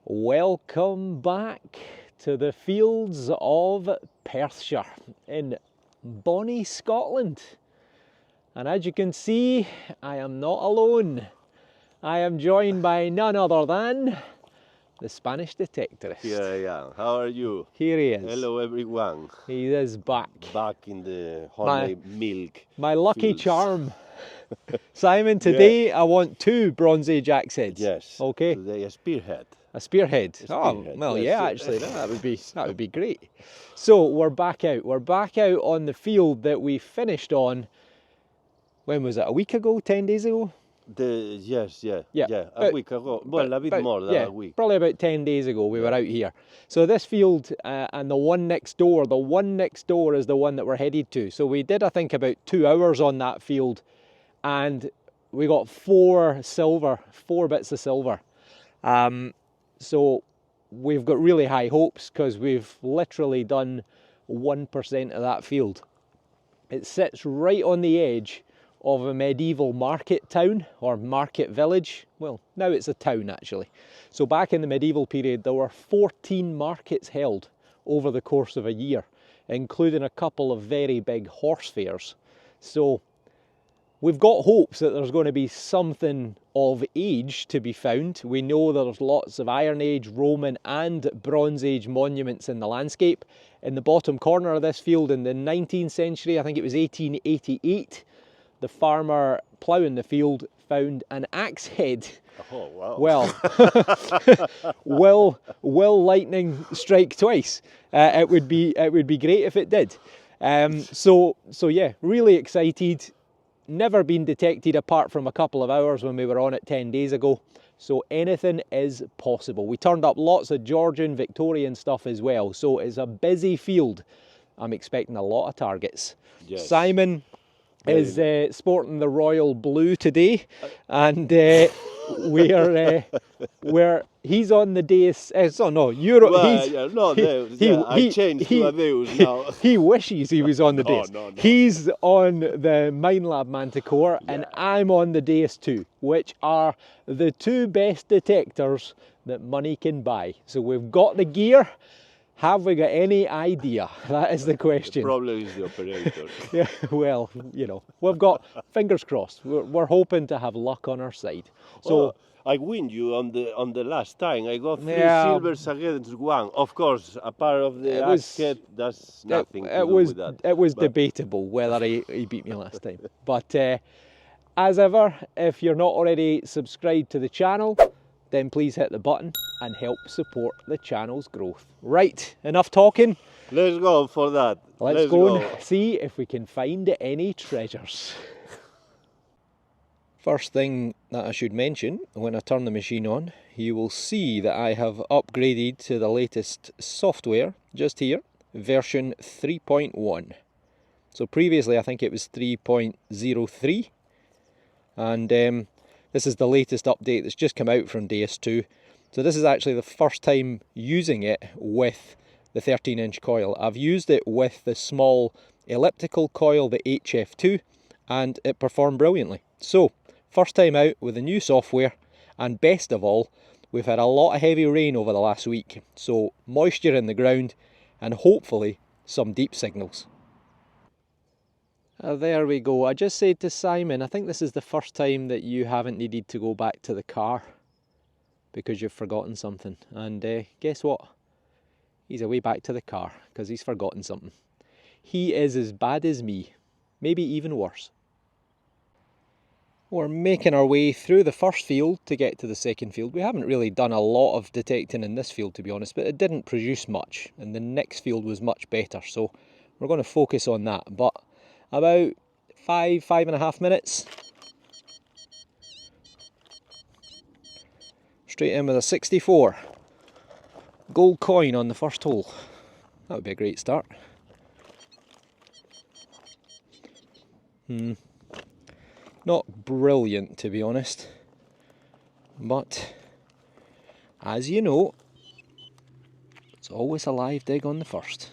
Welcome back to the fields of Perthshire in bonny Scotland. And as you can see, I am not alone. I am joined by none other than the Spanish Detectorist. Here I am. How are you? Here he is. Hello everyone. He is back. Back in the honey milk. My lucky fields. charm. Simon, today I want 2 Bronze Age axe heads. Yes. Okay. Today a spearhead. A spearhead. Oh, well, yes. yeah, actually, that would be great. So we're back out. We're back out on the field that we finished on. When was it? A week ago? 10 days ago? Yes, Yeah. a week ago. Well, a bit more than a week. Probably about 10 days ago we were out here. So this field and the one next door is the one that we're headed to. So we did, I think, about 2 hours on that field, and we got 4 bits of silver. So we've got really high hopes because we've literally done 1% of that field. It sits right on the edge of a medieval market town or market village. Well, now it's a town actually. So back in the medieval period, there were 14 markets held over the course of a year, including a couple of very big horse fairs. So we've got hopes that there's going to be something of age to be found. We know there's lots of Iron Age, Roman and Bronze Age monuments in the landscape. In the bottom corner of this field in the 19th century, I think it was 1888, the farmer ploughing the field found an axe head. Oh, wow. Well, will lightning strike twice? It would be great if it did. So yeah, really excited. Never been detected apart from a couple of hours when we were on it 10 days ago. So anything is possible. We turned up lots of Georgian, Victorian stuff as well. So it's a busy field. I'm expecting a lot of targets. Yes. Simon is sporting the royal blue today, and he's on the Deus. So no, you're. Well, I changed to a Deus now. He wishes he was on the Deus. No. He's on the Minelab Manticore, and I'm on the Deus 2, which are the 2 best detectors that money can buy. So we've got the gear. Have we got any idea? That is the question. The problem is the operator. Yeah, well, you know, we've got fingers crossed. We're hoping to have luck on our side. So I win you on the last time. I got 3 silvers against 1. Of course, a part of the axe head, that's nothing to do with that. It was debatable whether he beat me last time. But as ever, if you're not already subscribed to the channel, then please hit the button and help support the channel's growth. Right, enough talking. Let's go for that. Let's go and see if we can find any treasures. First thing that I should mention, when I turn the machine on, you will see that I have upgraded to the latest software just here, version 3.1. So previously I think it was 3.03, and this is the latest update that's just come out from Deus 2. So this is actually the first time using it with the 13-inch coil. I've used it with the small elliptical coil, the HF2, and it performed brilliantly. So, first time out with the new software, and best of all, we've had a lot of heavy rain over the last week. So, moisture in the ground, and hopefully some deep signals. There we go. I just said to Simon, I think this is the first time that you haven't needed to go back to the car because you've forgotten something. And guess what? He's away back to the car because he's forgotten something. He is as bad as me, maybe even worse. We're making our way through the first field to get to the second field. We haven't really done a lot of detecting in this field, to be honest, but it didn't produce much, and the next field was much better, so we're going to focus on that. But about 5.5 minutes. Straight in with a 64. Gold coin on the first hole. That would be a great start. Not brilliant, to be honest. But, as you know, it's always a live dig on the first.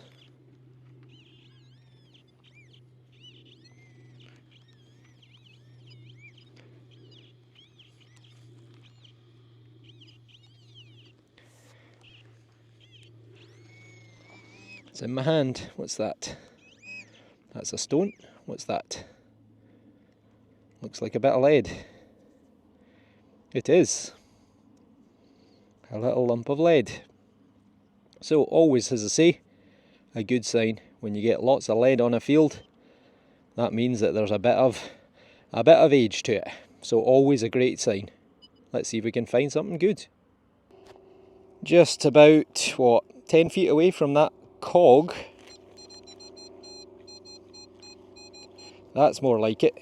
What's in my hand? What's that? That's a stone. What's that? Looks like a bit of lead. It is. A little lump of lead. So always, as I say, a good sign when you get lots of lead on a field. That means that there's a bit of age to it. So always a great sign. Let's see if we can find something good. Just about, what, 10 feet away from that cog. That's more like it.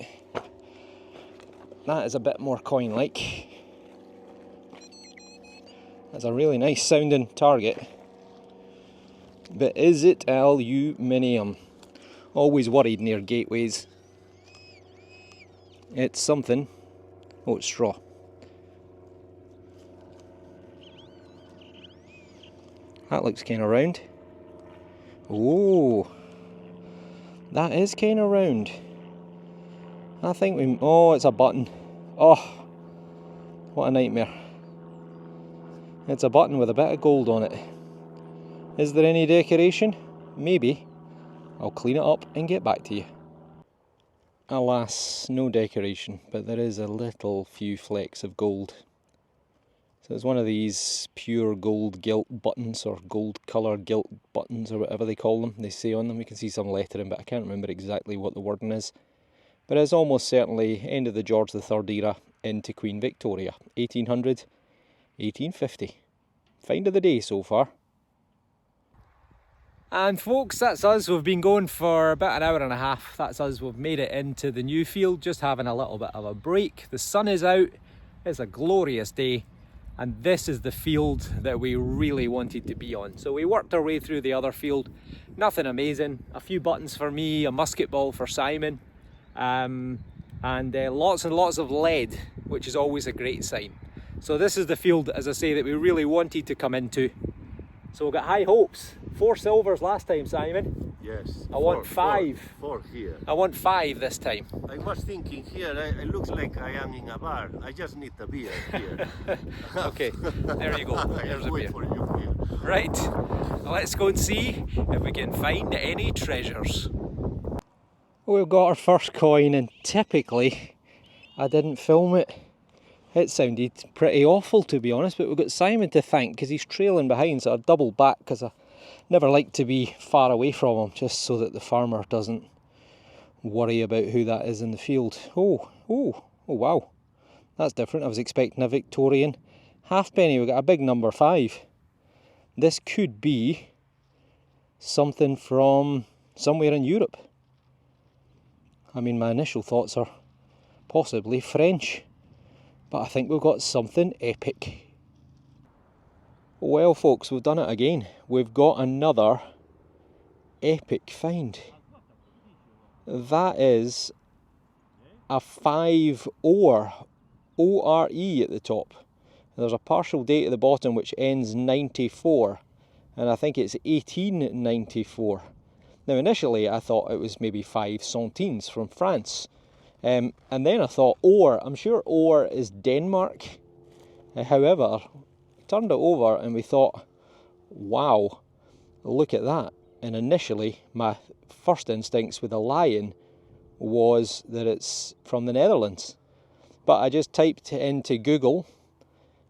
That is a bit more coin-like. That's a really nice sounding target. But is it aluminium? Always worried near gateways. It's something. Oh, it's straw. That looks kind of round. Oh, that is kind of round. I think we... Oh, it's a button. Oh, what a nightmare. It's a button with a bit of gold on it. Is there any decoration? Maybe. I'll clean it up and get back to you. Alas, no decoration, but there is a little few flecks of gold. So it's one of these pure gold gilt buttons, or gold colour gilt buttons, or whatever they call them. They say on them, we can see some lettering, but I can't remember exactly what the wording is. But it's almost certainly end of the George III era into Queen Victoria, 1800, 1850. Find of the day so far. And folks, that's us. We've been going for about an hour and a half. That's us. We've made it into the new field, just having a little bit of a break. The sun is out. It's a glorious day. And this is the field that we really wanted to be on. So we worked our way through the other field. Nothing amazing. A few buttons for me, a musket ball for Simon. And lots and lots of lead, which is always a great sign. So this is the field, as I say, that we really wanted to come into. So we've got high hopes. 4 silvers last time, Simon. Yes. I want 5. 4 here. I want 5 this time. I was thinking here, it looks like I am in a bar. I just need a beer here. Okay, there you go. There's a beer. For you here. Right, let's go and see if we can find any treasures. We've got our first coin, and typically I didn't film it. It sounded pretty awful, to be honest, but we've got Simon to thank because he's trailing behind, so I double back because I never like to be far away from him, just so that the farmer doesn't worry about who that is in the field. Oh wow, that's different. I was expecting a Victorian halfpenny. We've got a big number 5. This could be something from somewhere in Europe. I mean, my initial thoughts are possibly French. But I think we've got something epic. Well folks, we've done it again. We've got another epic find. That is a 5 ore, O-R-E at the top. There's a partial date at the bottom which ends 94, and I think it's 1894. Now initially I thought it was maybe 5 centimes from France. And then I thought ore, I'm sure ore is Denmark. However, turned it over and we thought, wow, look at that. And initially, my first instincts with a lion was that it's from the Netherlands. But I just typed into Google,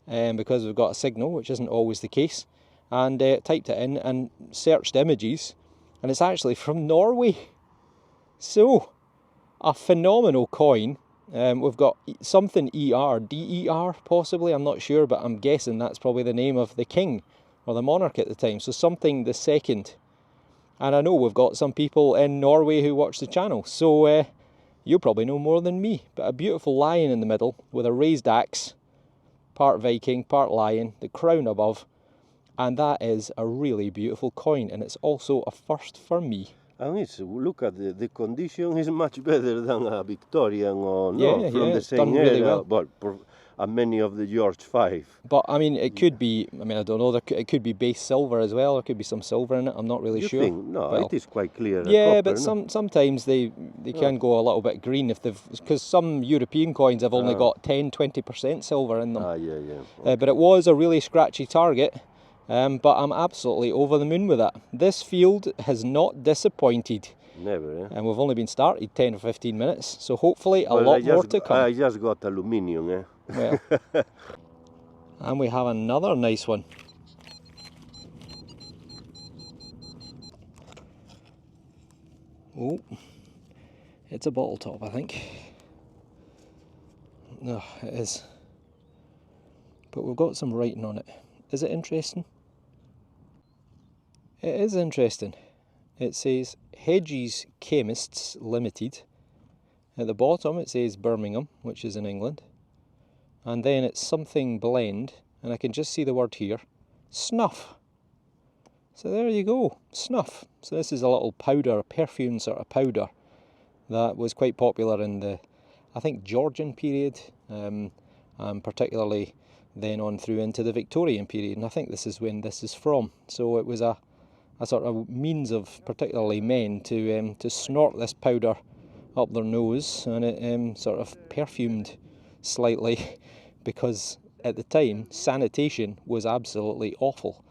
because we've got a signal, which isn't always the case, and typed it in and searched images, and it's actually from Norway. So, a phenomenal coin. We've got something ER, DER possibly, I'm not sure, but I'm guessing that's probably the name of the king or the monarch at the time, so something the second. And I know we've got some people in Norway who watch the channel, so you'll probably know more than me. But a beautiful lion in the middle with a raised axe, part Viking, part lion, the crown above, and that is a really beautiful coin, and it's also a first for me. And it's, look at the condition is much better than a Victorian or from the same area, really well. But many of the George V. But I mean, it could be, I mean, I don't know, it could be base silver as well, there could be some silver in it, I'm not really sure. Think? No, well, it is quite clear. Yeah, copper, but sometimes they can go a little bit green if they've, because some European coins have only got 10-20% silver in them. Yeah. But it was a really scratchy target. But I'm absolutely over the moon with that. This field has not disappointed. Never, eh? And we've only been started 10 or 15 minutes, so hopefully a lot more to come. I just got aluminium, eh? Well, and we have another nice one. Oh, it's a bottle top, I think. No, it is. But we've got some writing on it. Is it interesting? It is interesting. It says Hedges Chemists Limited. At the bottom it says Birmingham, which is in England. And then it's something blend, and I can just see the word here, snuff. So there you go, snuff. So this is a little powder, a perfume sort of powder that was quite popular in the, I think, Georgian period, and particularly then on through into the Victorian period, and I think this is when this is from. So it was a sort of means of particularly men to snort this powder up their nose, and it sort of perfumed slightly, because at the time sanitation was absolutely awful,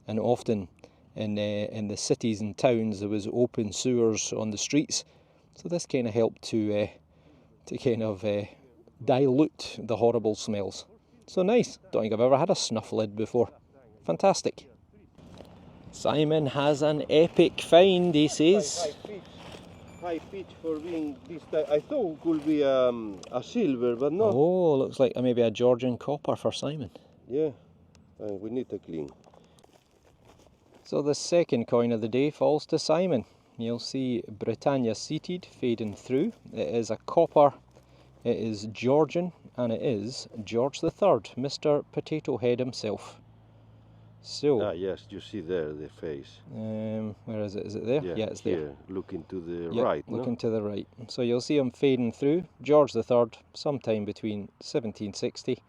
and often in the cities and towns there was open sewers on the streets, so this kind of helped to kind of dilute the horrible smells. So nice. Don't think I've ever had a snuff lid before. Fantastic. Simon has an epic find, he says. High pitch for being this type. I thought it could be a silver, but not. Oh, looks like maybe a Georgian copper for Simon. Yeah, we need to clean. So the second coin of the day falls to Simon. You'll see Britannia seated fading through. It is a copper, it is Georgian, and it is George III, Mr. Potato Head himself. So, yes, you see there the face. where is it? Is it there? Yeah, it's here, there. Looking to the Yep, right. Looking to the right. So you'll see him fading through. George III, sometime between 1760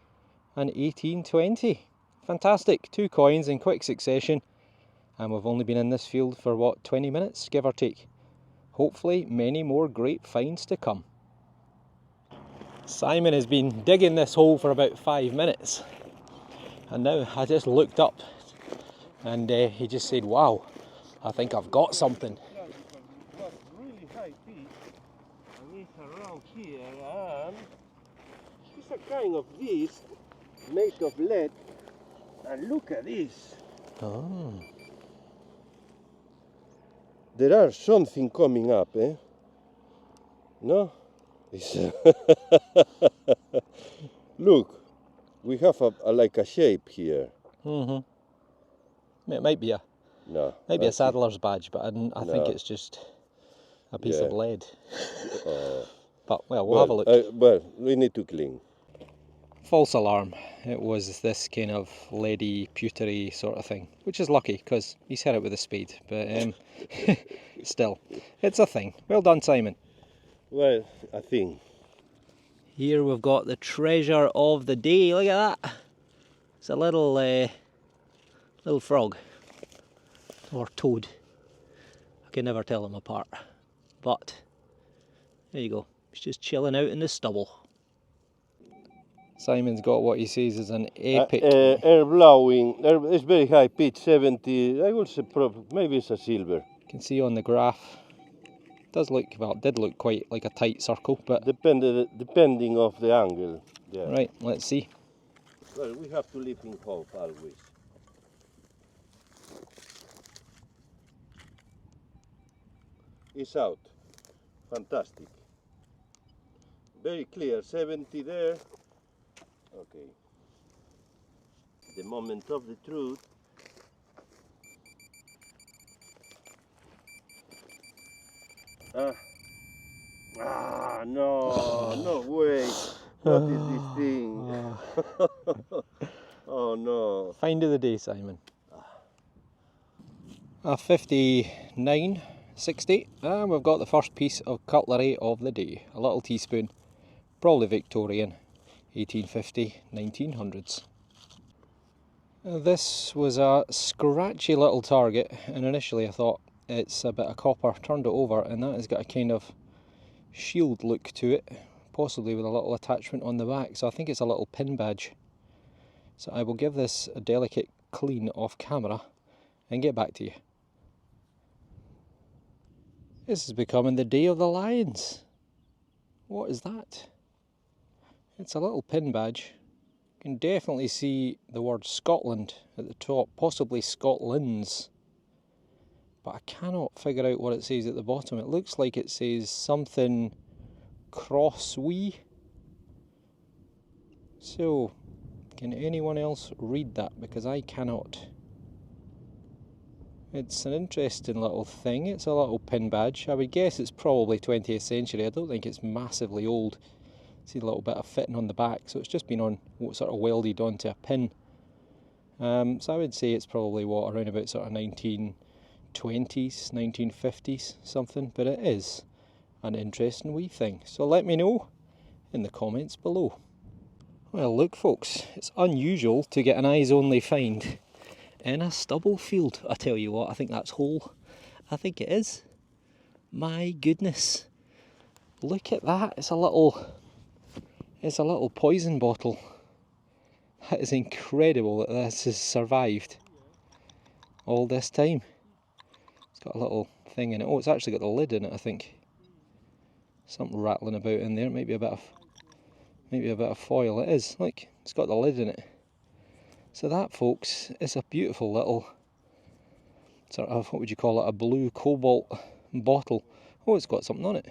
and 1820. Fantastic. 2 coins in quick succession. And we've only been in this field for, what, 20 minutes, give or take. Hopefully many more great finds to come. Simon has been digging this hole for about 5 minutes. And now I just looked up and he just said, wow, I think I've got something. Got really high pitch, and it's around here, and it's a kind of disc made of lead, and look at this. Oh. There are something coming up, eh? No? It's look, we have like a shape here. It might be a a saddler's badge, but I think it's just a piece of lead. But we'll have a look. Well, we need to clean. False alarm. It was this kind of leady, pewtery sort of thing, which is lucky because he's hit it with a spade. But still, it's a thing. Well done, Simon. Well, I think. Here we've got the treasure of the day. Look at that. It's a little little frog or toad. I can never tell them apart. But there you go. It's just chilling out in the stubble. Simon's got what he says is an epic air blowing. It's very high pitch, 70. I would say maybe it's a silver. You can see on the graph. Does look, well, it did look quite like a tight circle, but depending of the angle. Yeah. Right, let's see. Well, we have to live in hope always. It's out. Fantastic. Very clear. 70 there. Okay. The moment of the truth. No, no way. What is this thing? Oh no. Find of the day, Simon. A 59.60, and we've got the first piece of cutlery of the day. A little teaspoon, probably Victorian, 1850, 1900s. This was a scratchy little target, and initially I thought it's a bit of copper. Turned it over, and that has got a kind of shield look to it, possibly with a little attachment on the back, so I think it's a little pin badge. So I will give this a delicate clean off camera and get back to you. This is becoming the day of the lions. What is that? It's a little pin badge. You can definitely see the word Scotland at the top, possibly Scotland's. But I cannot figure out what it says at the bottom. It looks like it says something cross wee. So, can anyone else read that? Because I cannot. It's an interesting little thing. It's a little pin badge. I would guess it's probably 20th century. I don't think it's massively old. See a little bit of fitting on the back, so it's just been on sort of welded onto a pin. So I would say it's probably around about sort of 1920s, 1950s, something. But it is an interesting wee thing. So let me know in the comments below. Well, look, folks, it's unusual to get an eyes-only find in a stubble field. I tell you what, I think that's whole. I think it is. My goodness, look at that! It's a little poison bottle. That is incredible that this has survived all this time. It's got a little thing in it. Oh, it's actually got the lid in it. I think something rattling about in there. Maybe a bit of foil. It is. Look, it's got the lid in it. So that, folks, is a beautiful little sort of, what would you call it, a blue cobalt bottle. Oh, it's got something on it.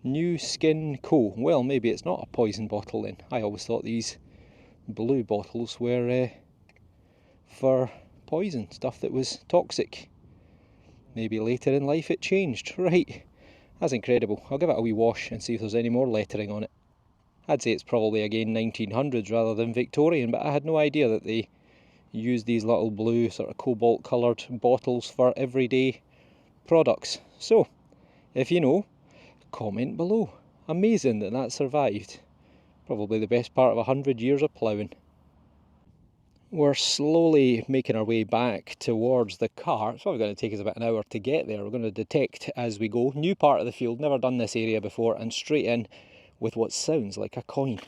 New Skin Co. Well, maybe it's not a poison bottle then. I always thought these blue bottles were for poison, stuff that was toxic. Maybe later in life it changed. Right, that's incredible. I'll give it a wee wash and see if there's any more lettering on it. I'd say it's probably again 1900s rather than Victorian, but I had no idea that they used these little blue sort of cobalt coloured bottles for everyday products. So, if you know, comment below. Amazing that that survived. Probably the best part of 100 years of ploughing. We're slowly making our way back towards the car. It's probably going to take us about an hour to get there. We're going to detect as we go. New part of the field, never done this area before, and straight in with what sounds like a coin.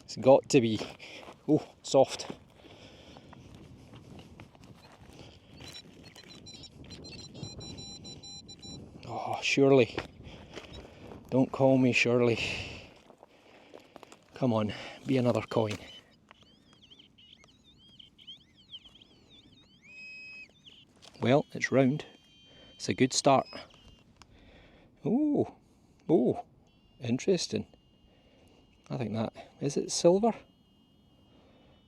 It's got to be. Oh, soft. Oh, Shirley. Don't call me Shirley. Come on, be another coin. Well, it's round. It's a good start. Oh, interesting. I think that, is it silver?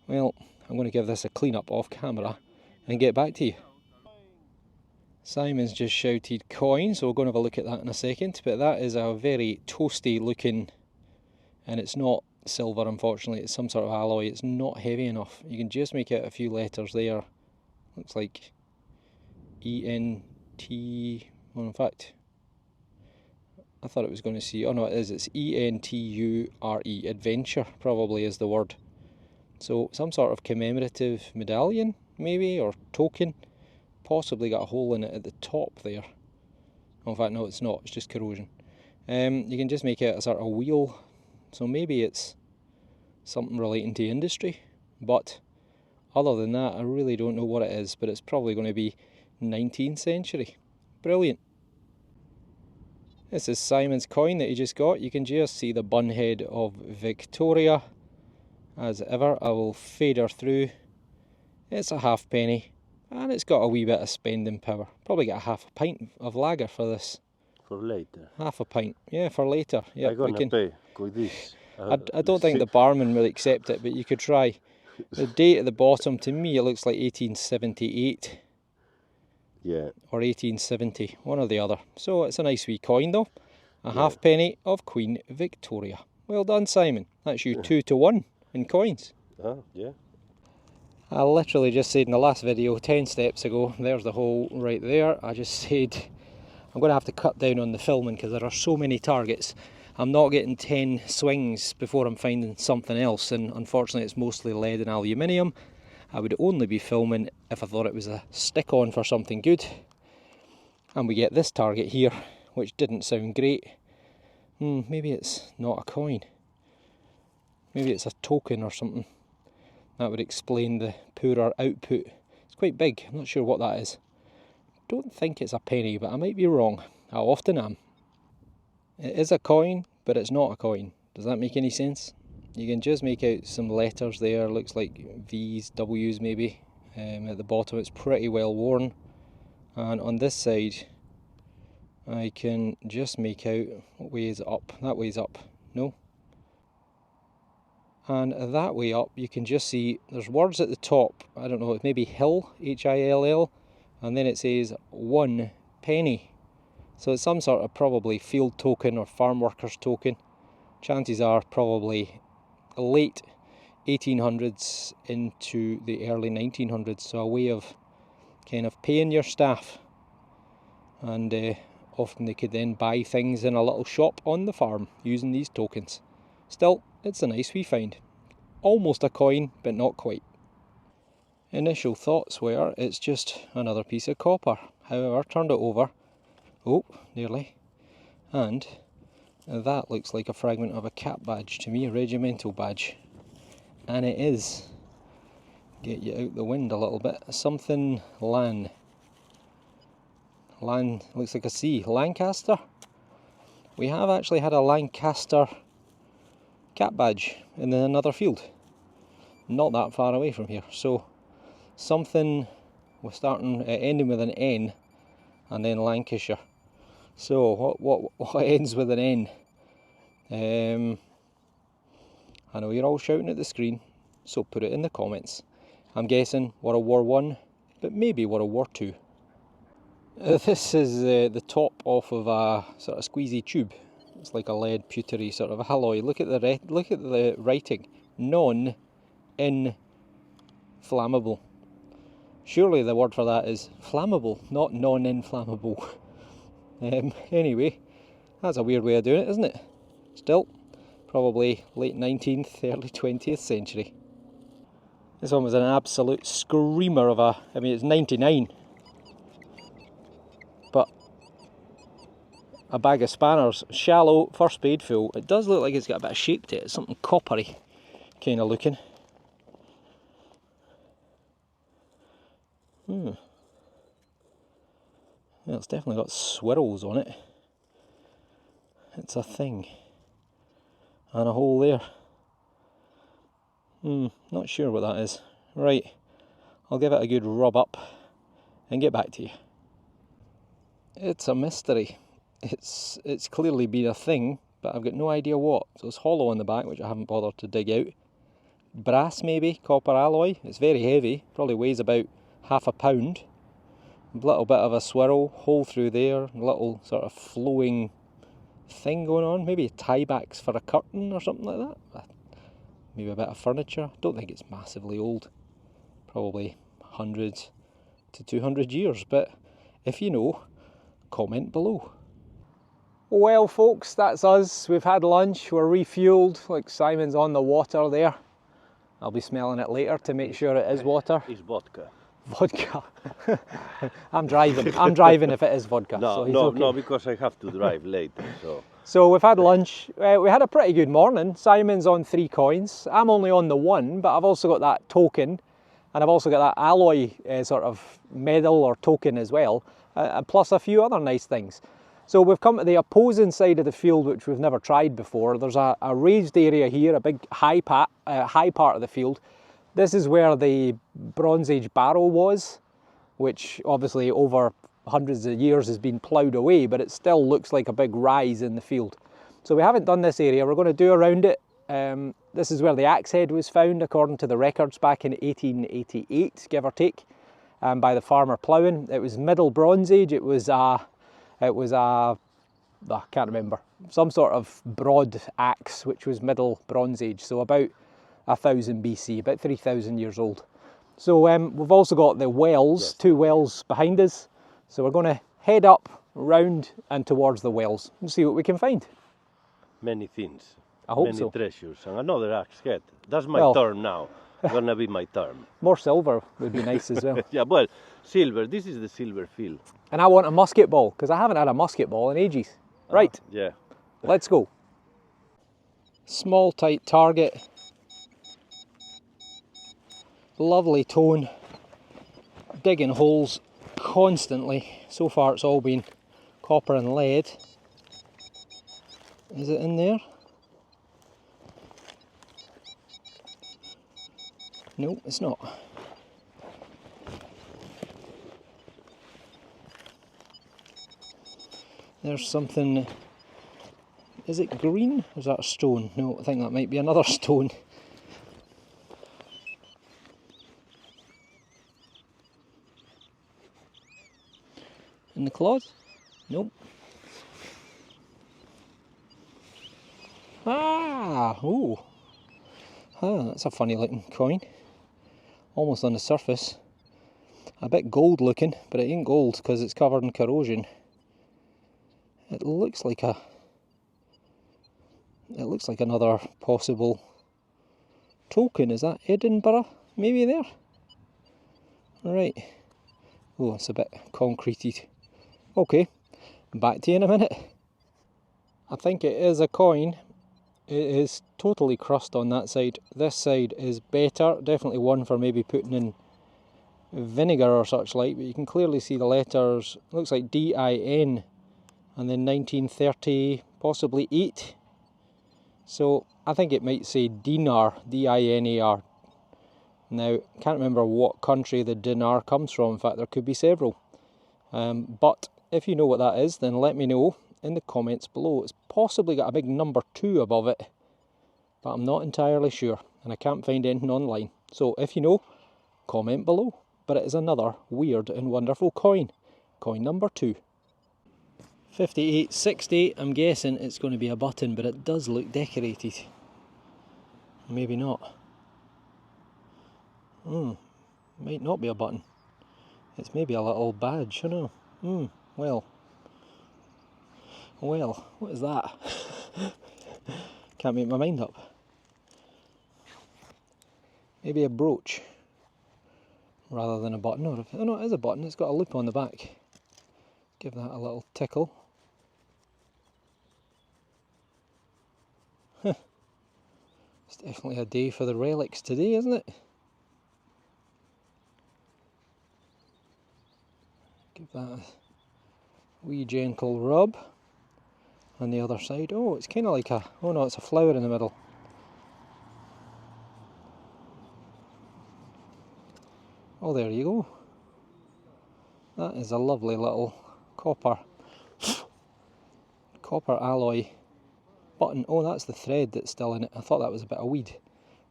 Well, I'm going to give this a clean up off camera and get back to you. Simon's just shouted coin, so we're going to have a look at that in a second. But that is a very toasty looking, and it's not silver unfortunately, it's some sort of alloy. It's not heavy enough. You can just make out a few letters there. Looks like ENT, well in fact, I thought it was going to see, oh no it is, it's ENTURE, adventure probably is the word. So some sort of commemorative medallion maybe, or token. Possibly got a hole in it at the top there. Oh, in fact no it's not, it's just corrosion. You can just make out a sort of wheel, so maybe it's something relating to industry, but other than that I really don't know what it is, but it's probably going to be 19th century. Brilliant. This is Simon's coin that he just got. You can just see the bun head of Victoria. As ever, I will fade her through. It's a halfpenny, and it's got a wee bit of spending power. Probably get a half a pint of lager for this. For later. Half a pint, yeah, for later. Yeah, I'm gonna pay with this. I don't think the barman will accept it, but you could try. The date at the bottom, to me, it looks like 1878. Yeah. Or 1870, one or the other. So it's a nice wee coin though. A halfpenny of Queen Victoria. Well done, Simon. That's you 2 to 1 in coins. Oh, yeah. I literally just said in the last video 10 steps ago, there's the hole right there. I just said I'm going to have to cut down on the filming because there are so many targets. I'm not getting 10 swings before I'm finding something else, and unfortunately it's mostly lead and aluminium. I would only be filming if I thought it was a stick-on for something good. And we get this target here, which didn't sound great. Maybe it's not a coin. Maybe it's a token or something. That would explain the poorer output. It's quite big, I'm not sure what that is. Don't think it's a penny, but I might be wrong. I often am. It is a coin, but it's not a coin. Does that make any sense? You can just make out some letters there, looks like V's, W's maybe. At the bottom it's pretty well worn. And on this side, I can just make out, what way is it up? That way's up, no? And that way up, you can just see there's words at the top. I don't know, it's maybe Hill, H-I-L-L, and then it says 1 penny. So it's some sort of probably field token or farm workers token. Chances are probably late 1800s into the early 1900s. So a way of kind of paying your staff. And often they could then buy things in a little shop on the farm using these tokens. Still, it's a nice wee find. Almost a coin, but not quite. Initial thoughts were it's just another piece of copper. However, turned it over. Oh, nearly. And that looks like a fragment of a cap badge to me, a regimental badge. And it is. Get you out the wind a little bit. Something Lan. Lan looks like a C. Lancaster? We have actually had a Lancaster cap badge in another field. Not that far away from here. So something was ending with an N and then Lancashire. So what ends with an N? I know you're all shouting at the screen, so put it in the comments. I'm guessing World War I, but maybe World War II. This is the top off of a sort of squeezy tube. It's like a lead pewtery sort of alloy. Look at the writing. Non-inflammable. Surely the word for that is flammable, not non-inflammable. Anyway, that's a weird way of doing it, isn't it? Still, probably late 19th, early 20th century. This one was an absolute screamer of a, I mean it's 99, but a bag of spanners, shallow, first spade full. It does look like it's got a bit of shape to it, it's something coppery kind of looking. Yeah, it's definitely got swirls on it. It's a thing. And a hole there. Not sure what that is. Right, I'll give it a good rub up and get back to you. It's a mystery. It's clearly been a thing, but I've got no idea what. So it's hollow on the back, which I haven't bothered to dig out. Brass maybe, copper alloy. It's very heavy, probably weighs about half a pound. A little bit of a swirl, hole through there, a little sort of flowing thing going on. Maybe tie backs for a curtain or something like that. Maybe a bit of furniture. Don't think it's massively old. Probably 100 to 200 years, but if you know, comment below. Well folks, that's us. We've had lunch, we're refueled. Like Simon's on the water there. I'll be smelling it later to make sure it is water. It's vodka. Vodka. I'm driving if it is vodka. No, so no, okay. no, because I have to drive later. So we've had lunch. We had a pretty good morning. Simon's on 3 coins. I'm only on the 1, but I've also got that token, and I've also got that alloy sort of medal or token as well, plus a few other nice things. So we've come to the opposing side of the field, which we've never tried before. There's a raised area here, a big high part of the field. This is where the Bronze Age barrow was, which obviously over hundreds of years has been ploughed away, but it still looks like a big rise in the field. So we haven't done this area, we're going to do around it. This is where the axe head was found, according to the records back in 1888, give or take, by the farmer ploughing. It was Middle Bronze Age, it was I can't remember, some sort of broad axe, which was Middle Bronze Age, so about 1000 BC, about 3000 years old. So we've also got the wells, yes. 2 wells behind us. So we're going to head up, round and towards the wells and see what we can find. Many things. I hope many so. Treasures and another axe head. That's my turn now. Gonna be my turn. More silver would be nice as well. Yeah, well, silver. This is the silver field. And I want a musket ball because I haven't had a musket ball in ages. Right. Yeah. Let's go. Small tight target. lovely tone, digging holes constantly. So far it's all been copper and lead. Is it in there? No, it's not. There's something. Is it green? Or is that a stone? No, I think that might be another stone. In the cloth? Nope. Ah! Ooh! Ah, that's a funny looking coin. Almost on the surface. A bit gold looking, but it ain't gold because it's covered in corrosion. It looks like another possible token. Is that Edinburgh? Maybe there? Right. Oh, it's a bit concreted. Okay, back to you in a minute. I think it is a coin. It is totally crust on that side. This side is better. Definitely one for maybe putting in vinegar or such like, but you can clearly see the letters. Looks like DIN and then 1930, possibly 8. So I think it might say dinar, D-I-N-A-R. Now, can't remember what country the dinar comes from. In fact, there could be several. But if you know what that is, then let me know in the comments below. It's possibly got a big number 2 above it, but I'm not entirely sure, and I can't find anything online. So if you know, comment below. But it is another weird and wonderful coin. Coin number 2. 58.60, I'm guessing it's going to be a button, but it does look decorated. Maybe not. Might not be a button. It's maybe a little badge, I don't know. Well, what is that? Can't make my mind up. Maybe a brooch rather than a button. Or oh no, it is a button. It's got a loop on the back. Give that a little tickle. It's definitely a day for the relics today, isn't it? Give that a wee gentle rub. On the other side, oh, it's kind of like a, oh no, it's a flower in the middle. Oh, there you go. That is a lovely little copper alloy button. Oh, that's the thread that's still in it. I thought that was a bit of weed.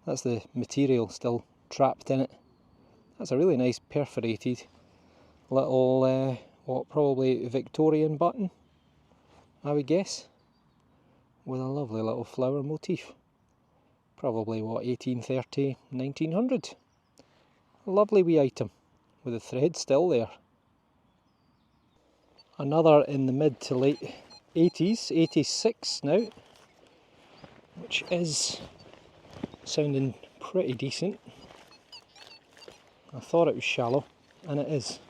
That's the material still trapped in it. That's a really nice perforated little, what, probably Victorian button, I would guess, with a lovely little flower motif. Probably, what, 1830, 1900. A lovely wee item, with the thread still there. Another in the mid to late 80s, 86 now, which is sounding pretty decent. I thought it was shallow, and it is.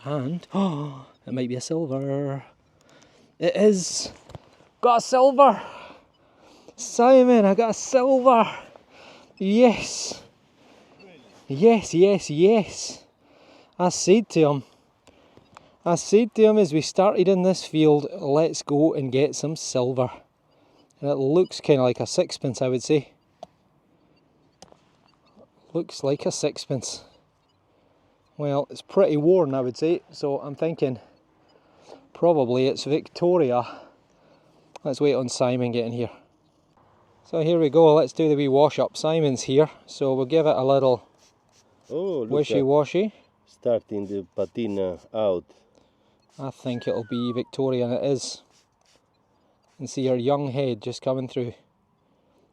And, oh, it might be a silver. It is! Got a silver! Simon, I got a silver! Yes! Yes, yes, yes! I said to him as we started in this field, let's go and get some silver. And it looks kind of like a sixpence, I would say. Looks like a sixpence. Well, it's pretty worn, I would say, so I'm thinking probably it's Victoria. Let's wait on Simon getting here. So here we go, let's do the wee wash up. Simon's here, so we'll give it a little wishy-washy. Starting the patina out. I think it'll be Victoria, and it is. You can see her young head just coming through.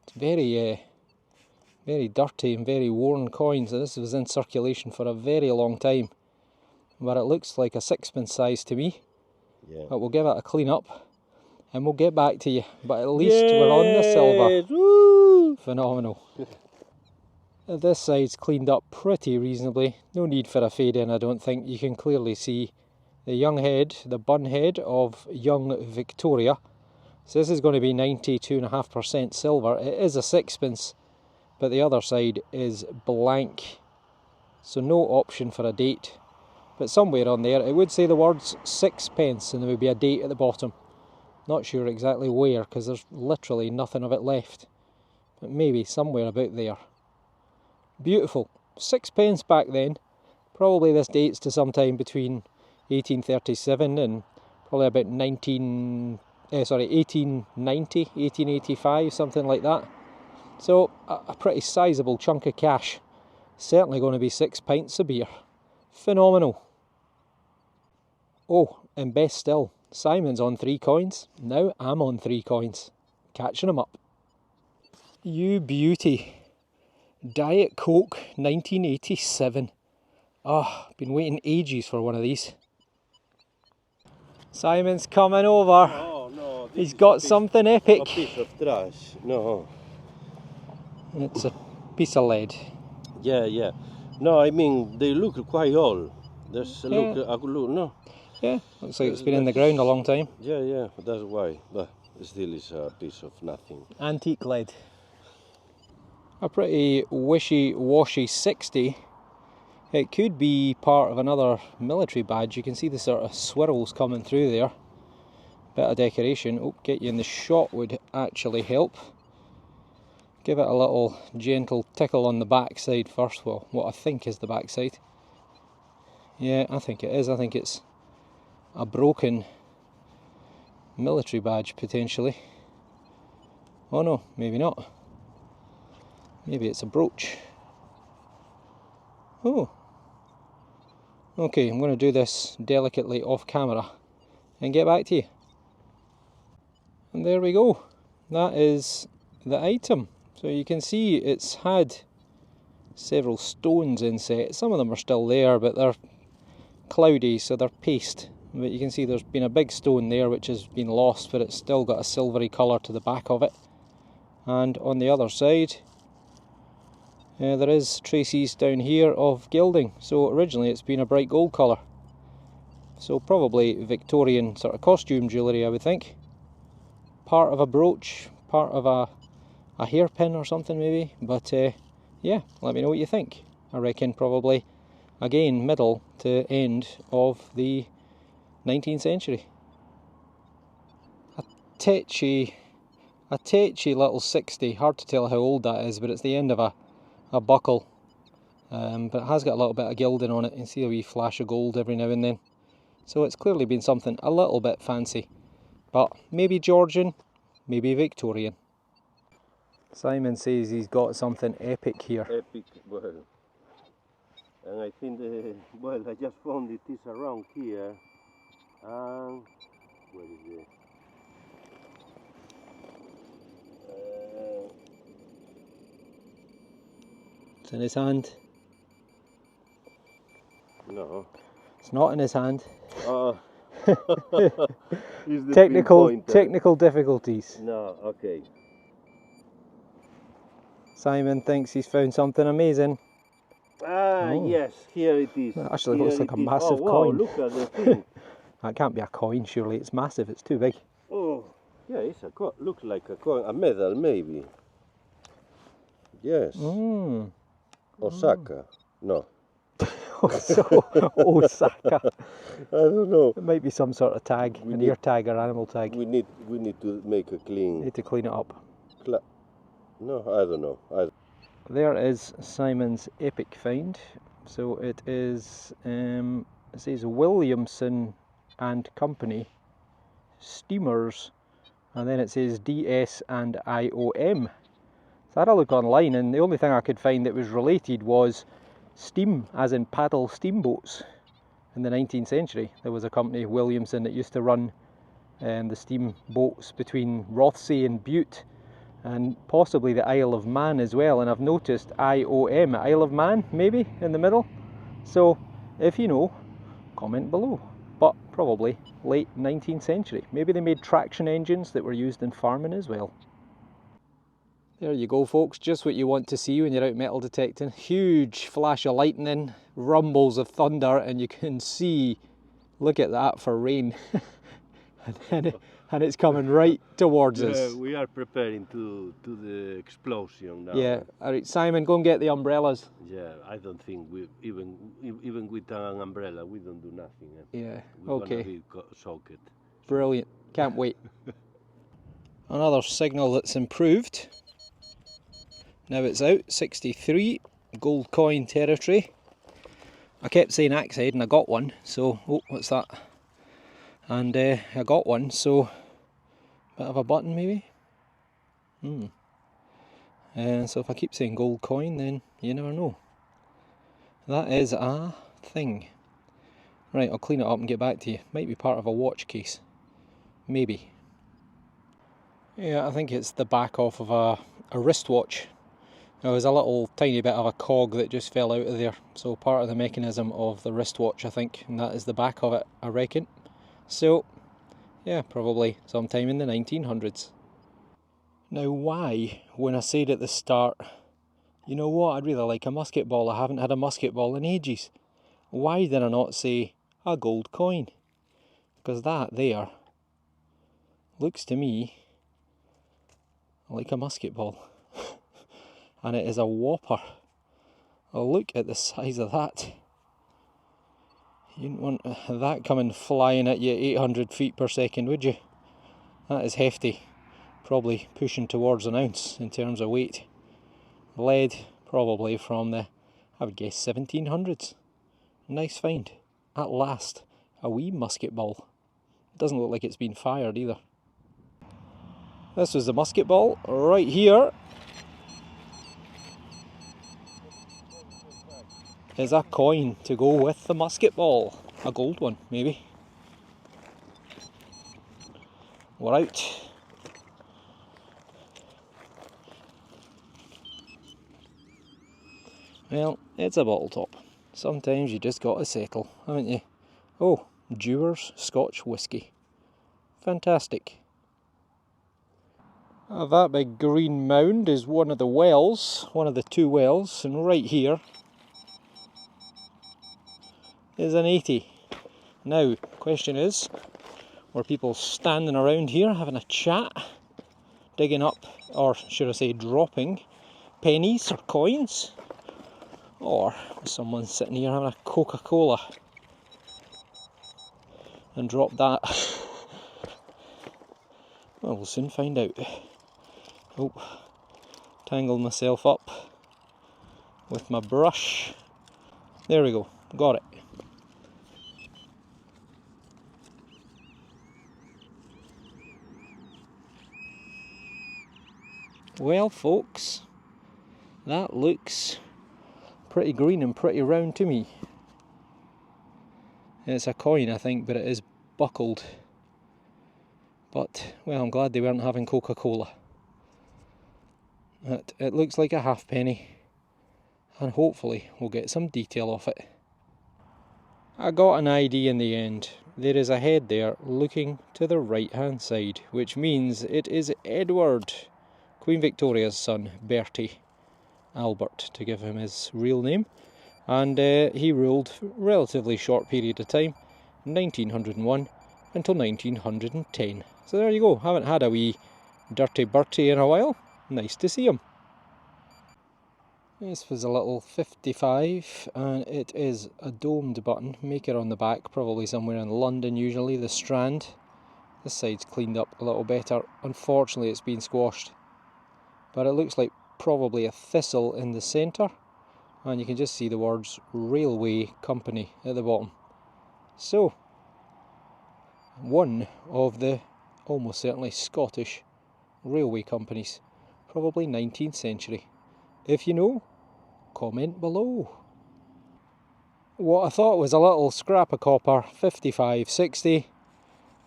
It's very dirty and very worn coin, so this was in circulation for a very long time. But it looks like a sixpence size to me. Yeah. But we'll give it a clean up and we'll get back to you. But at least we're on the silver. Woo! Phenomenal. This side's cleaned up pretty reasonably. No need for a fade in, I don't think. You can clearly see the young head, the bun head of young Victoria. So this is going to be 92.5% silver. It is a sixpence, but the other side is blank. So no option for a date. But somewhere on there it would say the words sixpence and there would be a date at the bottom. Not sure exactly where because there's literally nothing of it left. But maybe somewhere about there. Beautiful. Sixpence back then. Probably this dates to sometime between 1837 and probably about 1890, 1885, something like that. So a pretty sizable chunk of cash. Certainly going to be 6 pints of beer. Phenomenal. Oh, and best still, Simon's on 3 coins. Now I'm on 3 coins. Catching him up. You beauty. Diet Coke 1987. Oh, been waiting ages for one of these. Simon's coming over. Oh no, He's got something epic. A piece of trash. No. It's a piece of lead. Yeah, yeah. No, I mean they look quite old. There's a look, no. Yeah, looks like it's been in the ground a long time. Yeah, yeah, that's why. But it still is a piece of nothing. Antique lead. A pretty wishy-washy 60. It could be part of another military badge. You can see the sort of swirls coming through there. Bit of decoration. Oh, get you in the shot would actually help. Give it a little gentle tickle on the backside first. Well, what I think is the backside. Yeah, I think it is. I think it's a broken military badge potentially. Oh no, maybe not. Maybe it's a brooch. Oh. Okay, I'm going to do this delicately off camera and get back to you. And there we go. That is the item. So you can see it's had several stones inset. Some of them are still there, but they're cloudy, so they're paste. But you can see there's been a big stone there which has been lost, but it's still got a silvery colour to the back of it. And on the other side, there is traces down here of gilding. So originally it's been a bright gold colour. So probably Victorian sort of costume jewellery, I would think. Part of a brooch, part of a hairpin or something maybe. But yeah, let me know what you think. I reckon probably, again, middle to end of the 19th century. A tetchy little 60. Hard to tell how old that is, but it's the end of a buckle. But it has got a little bit of gilding on it. You can see a wee flash of gold every now and then. So it's clearly been something a little bit fancy. But maybe Georgian, maybe Victorian. Simon says he's got something epic here. Epic, well. And I think, well, I just found it is around here. And where is it? It's in his hand. No. It's not in his hand. Technical difficulties. No, okay. Simon thinks he's found something amazing. Yes, here it is. That actually looks like a is. massive wow, coin. Look at the thing. That can't be a coin, surely. It's massive, it's too big. Oh, yeah, it's a coin. Looks like a coin. A medal, maybe. Yes. Osaka. No. Osaka. I don't know. It might be some sort of tag, an ear tag or animal tag. We need to make a clean. Need to clean it up. No, I don't know. There is Simon's epic find. So it is, it says Williamson and Company, steamers, and then it says DS and IOM. So I had a look online, and the only thing I could find that was related was steam, as in paddle steamboats. In the 19th century, there was a company, Williamson, that used to run the steamboats between Rothsay and Bute, and possibly the Isle of Man as well. And I've noticed IOM, Isle of Man, maybe, in the middle. So, if you know, comment below. But probably late 19th century. Maybe they made traction engines that were used in farming as well. There you go, folks, just what you want to see when you're out metal detecting. Huge flash of lightning, rumbles of thunder, and you can see Look at that for rain. and it's coming right towards us. We are preparing to the explosion now. Yeah, alright, Simon, go and get the umbrellas. Yeah, I don't think we even with an umbrella we don't do nothing. Yeah, We're okay. gonna be soaked. Brilliant, can't wait. Another signal that's improved. Now it's out, 63, gold coin territory. I kept saying axe head and I got one, so, oh, what's that? And I got one, so, bit of a button maybe? So if I keep saying gold coin, then you never know. That is a thing. Right, I'll clean it up and get back to you. Might be part of a watch case. Maybe. Yeah, I think it's the back off of a wristwatch. There was a little tiny bit of a cog that just fell out of there. So part of the mechanism of the wristwatch, I think, and that is the back of it, I reckon. So, yeah, probably sometime in the 1900s. Now why, when I said at the start, you know what, I'd really like a musket ball, I haven't had a musket ball in ages. Why did I not say a gold coin? Because that there looks to me like a musket ball. And it is a whopper. Oh, look at the size of that. You didn't want that coming flying at you 800 feet per second, would you? That is hefty. Probably pushing towards an ounce in terms of weight. Lead, probably from the, I would guess, 1700s. Nice find. At last, a wee musket ball. Doesn't look like it's been fired either. This was the musket ball right here. Is a coin to go with the musket ball. A gold one, maybe. We're out. Well, it's a bottle top. Sometimes you just gotta settle, haven't you? Oh, Dewar's Scotch Whisky. Fantastic. That big green mound is one of the wells, one of the two wells, and right here is an 80. Now, question is, were people standing around here having a chat, digging up, or should I say dropping, pennies or coins? Or was someone sitting here having a Coca-Cola and dropped that? Well, we'll soon find out. Oh, tangled myself up with my brush. There we go, got it. Well, folks, that looks pretty green and pretty round to me. It's a coin, I think, but it is buckled. But, well, I'm glad they weren't having Coca-Cola. It looks like a halfpenny, and hopefully we'll get some detail off it. I got an ID in the end. There is a head there looking to the right hand side, which means it is Edward, Queen Victoria's son, Bertie. Albert, to give him his real name, and he ruled for a relatively short period of time, 1901 until 1910. So there you go, haven't had a wee dirty Bertie in a while, nice to see him. This was a little 55, and it is a domed button, maker on the back, probably somewhere in London usually, the Strand. This side's cleaned up a little better, unfortunately it's been squashed, but it looks like probably a thistle in the centre, and you can just see the words Railway Company at the bottom. So, one of the almost certainly Scottish railway companies, probably 19th century. If you know, comment below. What I thought was a little scrap of copper, 55-60,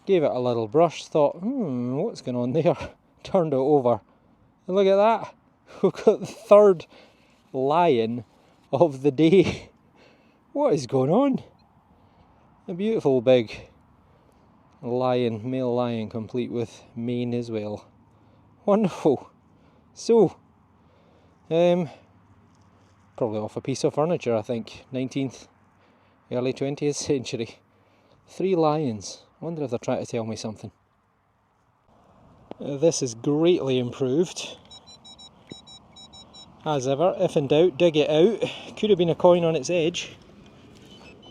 gave it a little brush, thought, what's going on there? Turned it over, and look at that. We've got the third lion of the day. What is going on? A beautiful big lion, male lion, complete with mane as well. Wonderful. So, probably off a piece of furniture, I think. 19th, early 20th century. 3 lions. I wonder if they're trying to tell me something. This is greatly improved. As ever, if in doubt, dig it out. Could have been a coin on its edge.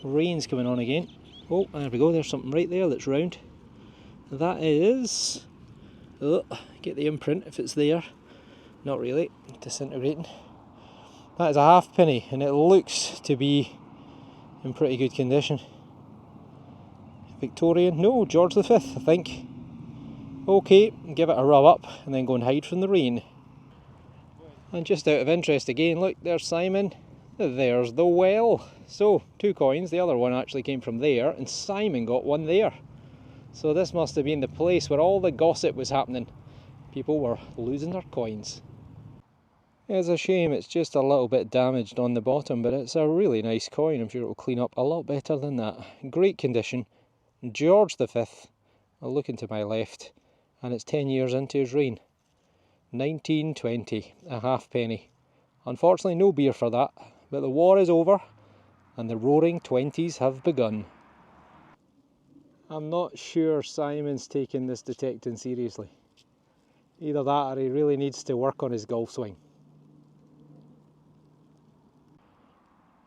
Rain's coming on again. Oh, there we go, there's something right there that's round. That is... Oh, get the imprint if it's there. Not really, disintegrating. That is a halfpenny and it looks to be in pretty good condition. Victorian? No, George V, I think. Okay, give it a rub up and then go and hide from the rain. And just out of interest again, look, there's Simon, there's the well. So, 2 coins, the other one actually came from there, and Simon got one there. So this must have been the place where all the gossip was happening. People were losing their coins. It's a shame it's just a little bit damaged on the bottom, but it's a really nice coin. I'm sure it will clean up a lot better than that. Great condition. George V, I'll look into my left, and it's 10 years into his reign. 1920, a halfpenny. Unfortunately no beer for that, but the war is over and the roaring 20s have begun. I'm not sure Simon's taking this detecting seriously. Either that or he really needs to work on his golf swing.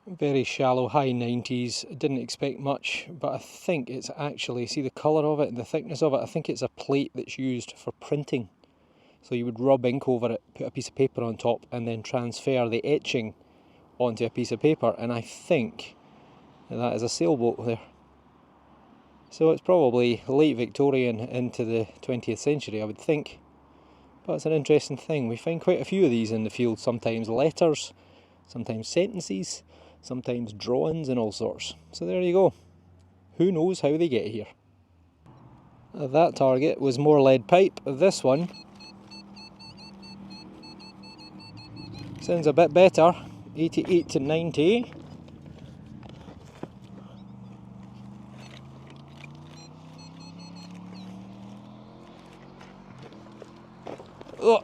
Very shallow, high 90s, didn't expect much, but I think it's actually, see the colour of it and the thickness of it, I think it's a plate that's used for printing. So you would rub ink over it, put a piece of paper on top, and then transfer the etching onto a piece of paper, and I think that is a sailboat there. So it's probably late Victorian into the 20th century, I would think. But it's an interesting thing. We find quite a few of these in the field, sometimes letters, sometimes sentences, sometimes drawings and all sorts. So there you go. Who knows how they get here? That target was more lead pipe. This one sounds a bit better, 88 to 90. Oh.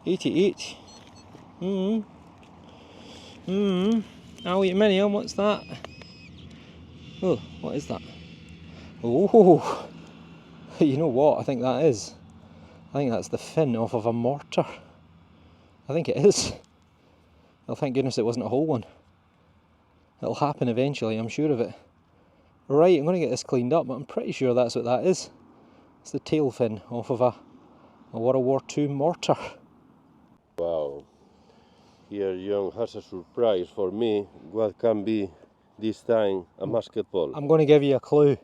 88. I'll eat many on, what's that? Oh, what is that? Oh, you know what I think that is? I think that's the fin off of a mortar. I think it is. Well, thank goodness it wasn't a whole one. It'll happen eventually, I'm sure of it. Right, I'm going to get this cleaned up, but I'm pretty sure that's what that is. It's the tail fin off of a World War II mortar. Wow. Here John has a surprise for me. What can be this time a musket ball? I'm going to give you a clue.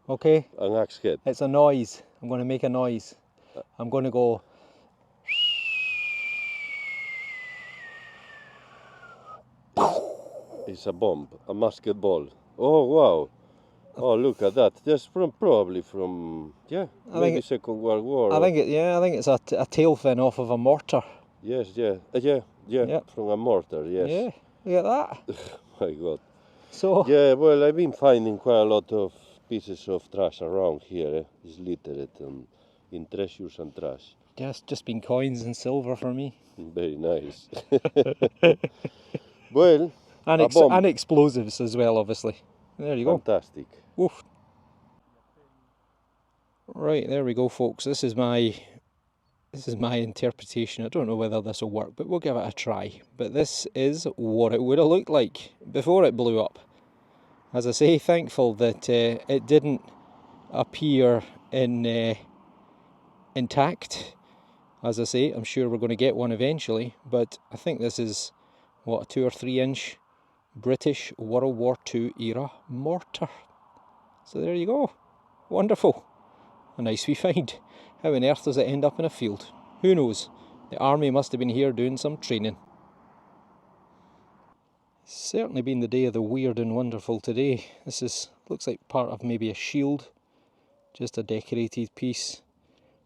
Okay? An axe head. It's a noise. I'm going to make a noise. I'm going to go... It's a bomb, a musket ball. Oh wow. Oh, look at that. That's probably from maybe Second World War. I think it's a tail fin off of a mortar. Yes, yeah, from a mortar. Yes. Yeah, look at that. My God. So yeah, well, I've been finding quite a lot of pieces of trash around here. It's littered in treasures and trash. just been coins and silver for me. Very nice. Well, and explosives as well, obviously. There you go. Fantastic. Oof. Right, there we go, folks. This is my interpretation. I don't know whether this will work, but we'll give it a try. But this is what it would have looked like before it blew up. As I say, thankful that it didn't appear intact. As I say, I'm sure we're going to get one eventually, but I think this is, what, a 2 or 3 inch British World War II era mortar. So there you go. Wonderful. A nice wee find. How on earth does it end up in a field? Who knows? The army must have been here doing some training. It's certainly been the day of the weird and wonderful today. This looks like part of maybe a shield. Just a decorated piece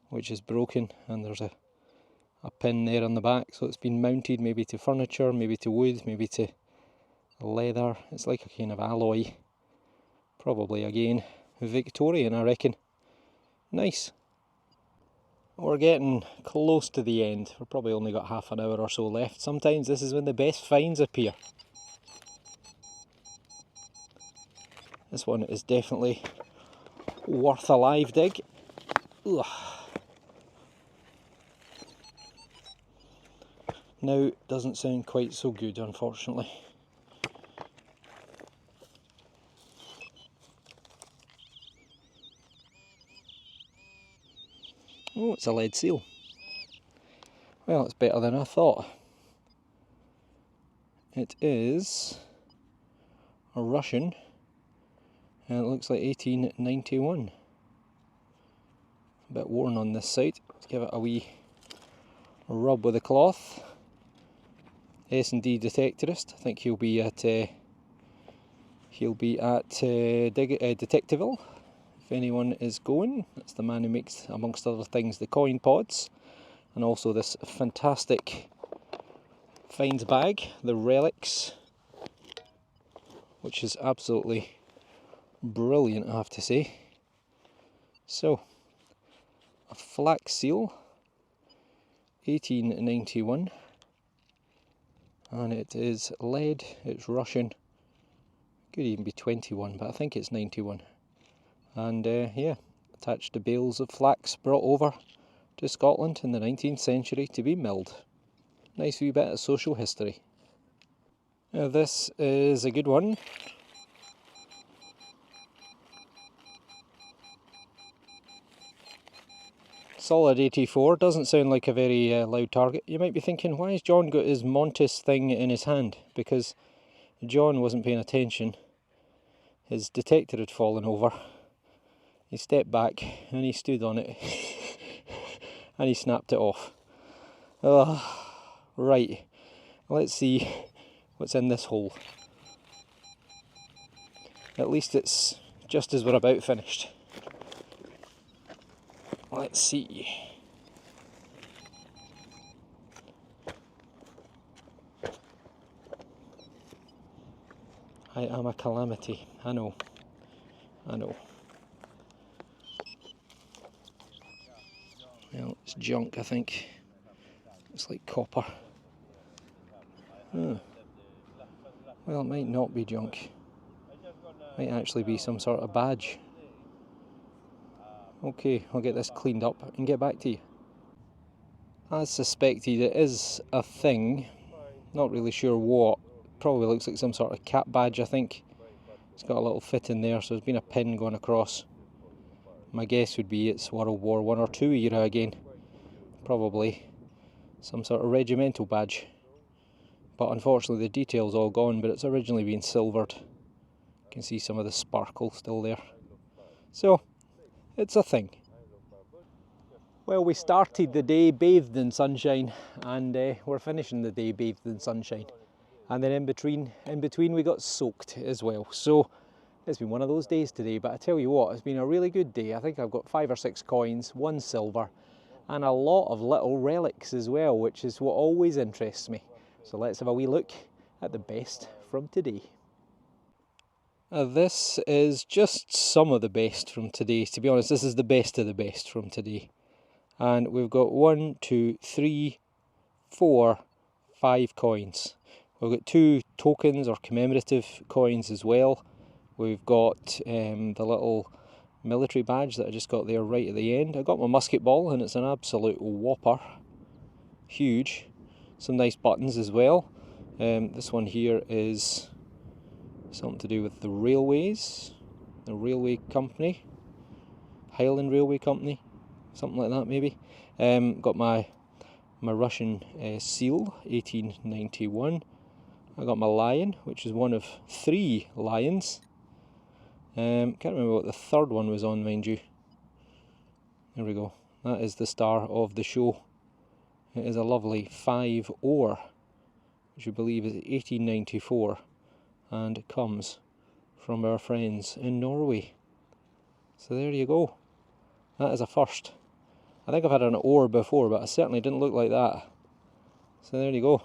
which is broken, and there's a pin there on the back, so it's been mounted maybe to furniture, maybe to wood, maybe to leather. It's like a kind of alloy. Probably again Victorian, I reckon. Nice. We're getting close to the end. We've probably only got half an hour or so left. Sometimes this is when the best finds appear. This one is definitely worth a live dig. Ugh. Now doesn't sound quite so good, unfortunately. Oh, it's a lead seal. Well, it's better than I thought. It is a Russian, and it looks like 1891. A bit worn on this side. Let's give it a wee rub with a cloth. S&D Detectorist. I think he'll be at Detectiveville. If anyone is going, that's the man who makes, amongst other things, the coin pods, and also this fantastic finds bag, the relics, which is absolutely brilliant, I have to say. So, a flax seal, 1891, and it is lead, it's Russian, could even be 21, but I think it's 91. And yeah, attached to bales of flax brought over to Scotland in the 19th century to be milled. Nice wee bit of social history. Now this is a good one. Solid 84, doesn't sound like a very loud target. You might be thinking, why has John got his Montes thing in his hand? Because John wasn't paying attention. His detector had fallen over. He stepped back and he stood on it and he snapped it off. Right, let's see what's in this hole. At least it's just as we're about finished. Let's see. I am a calamity, I know. Well, it's junk, I think. It's like copper. Oh. Well, it might not be junk. It might actually be some sort of badge. Okay, I'll get this cleaned up and get back to you. As suspected, it is a thing. Not really sure what. Probably looks like some sort of cap badge, I think. It's got a little fit in there, so there's been a pin going across. My guess would be it's World War I or II era again. Probably some sort of regimental badge. But unfortunately the detail's all gone, but it's originally been silvered. You can see some of the sparkle still there. So, it's a thing. Well, we started the day bathed in sunshine, and we're finishing the day bathed in sunshine. And then in between we got soaked as well. So it's been one of those days today, but I tell you what, it's been a really good day. I think I've got 5 or 6 coins, 1 silver, and a lot of little relics as well, which is what always interests me. So let's have a wee look at the best from today. This is just some of the best from today. To be honest, this is the best of the best from today. And we've got 1, 2, 3, 4, 5 coins. We've got 2 tokens or commemorative coins as well. We've got the little military badge that I just got there right at the end. I got my musket ball and it's an absolute whopper. Huge. Some nice buttons as well. This one here is something to do with the railways, the railway company, Highland Railway Company, something like that maybe. Got my Russian seal, 1891. I got my lion, which is one of 3 lions. Can't remember what the third one was on, mind you. There we go. That is the star of the show. It is a lovely 5 ore, which I believe is 1894, and it comes from our friends in Norway. So there you go. That is a first. I think I've had an ore before, but it certainly didn't look like that. So there you go.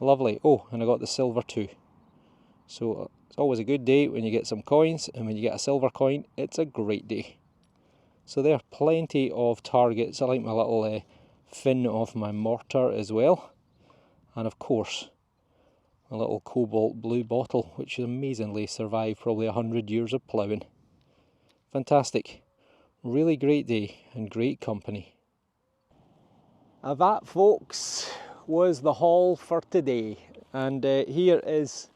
Lovely. Oh, and I got the silver too. So it's always a good day when you get some coins, and when you get a silver coin, it's a great day. So there are plenty of targets. I like my little fin of my mortar as well. And of course, a little cobalt blue bottle, which amazingly survived probably 100 years of ploughing. Fantastic. Really great day and great company. That, folks, was the haul for today. And here is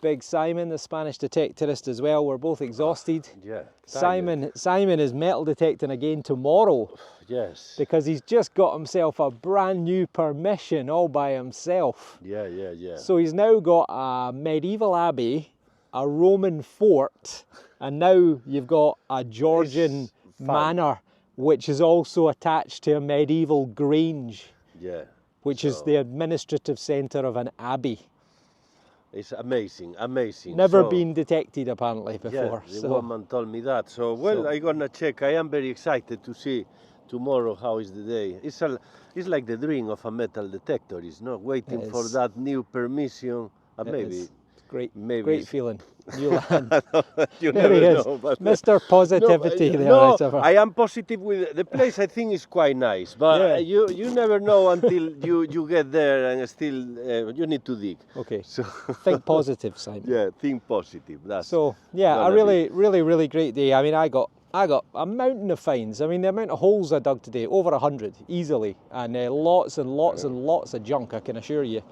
Big Simon, the Spanish detectorist as well. We're both exhausted. Yeah. Simon is metal detecting again tomorrow. Yes. Because he's just got himself a brand new permission all by himself. Yeah, yeah, yeah. So he's now got a medieval abbey, a Roman fort, and now you've got a Georgian manor, which is also attached to a medieval grange. Yeah. Which is the administrative centre of an abbey. It's amazing, amazing. Never been detected apparently before. Yeah, the woman told me that. So, well, I'm gonna check. I am very excited to see tomorrow how is the day. It's like the dream of a metal detector, is not waiting for that new permission. Maybe. Great feeling. New land. You there never he is, know, but Mr. Positivity. No, I am positive with the place. I think is quite nice, but you never know until you get there, and still you need to dig. Okay. So think positive, Simon. Yeah, think positive. That's so. Yeah, a really great day. I mean, I got a mountain of finds. I mean, the amount of holes I dug today, over 100 easily, and lots and lots and lots of junk, I can assure you.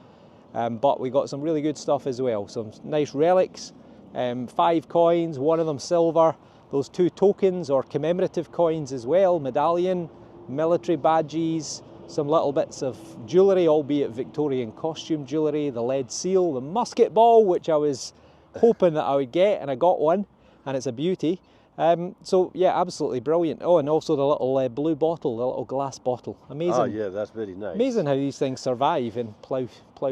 But we got some really good stuff as well. Some nice relics, 5 coins, one of them silver, those 2 tokens or commemorative coins as well, medallion, military badges, some little bits of jewellery, albeit Victorian costume jewellery, the lead seal, the musket ball, which I was hoping that I would get, and I got one, and it's a beauty. So yeah, absolutely brilliant. Oh, and also the little blue bottle, the little glass bottle. Amazing. Oh yeah, that's very nice. Amazing how these things survive in plough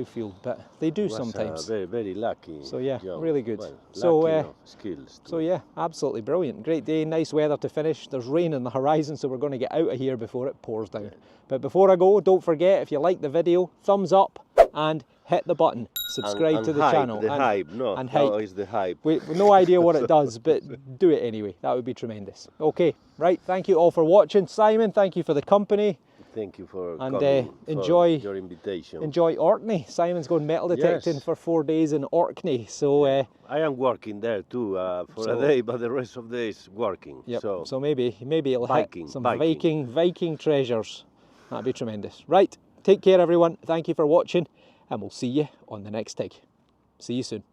field, but they do sometimes. Very lucky. So yeah, young. really good. Well, so skills. So yeah, absolutely brilliant. Great day, nice weather to finish. There's rain on the horizon, so we're going to get out of here before it pours down. Yeah. But before I go, don't forget, if you like the video, thumbs up and hit the button. Subscribe and to the channel. The hype, no, and hype. Is the hype. We've no idea what it does, but do it anyway. That would be tremendous. Okay, right. Thank you all for watching. Simon, thank you for the company. Thank you for coming, enjoy your invitation. Enjoy Orkney. Simon's going metal detecting for 4 days in Orkney. So I am working there too for a day, but the rest of the day is working. Yep. So maybe it'll Viking, hit some Viking treasures. That'd be tremendous. Right. Take care, everyone. Thank you for watching, and we'll see you on the next dig. See you soon.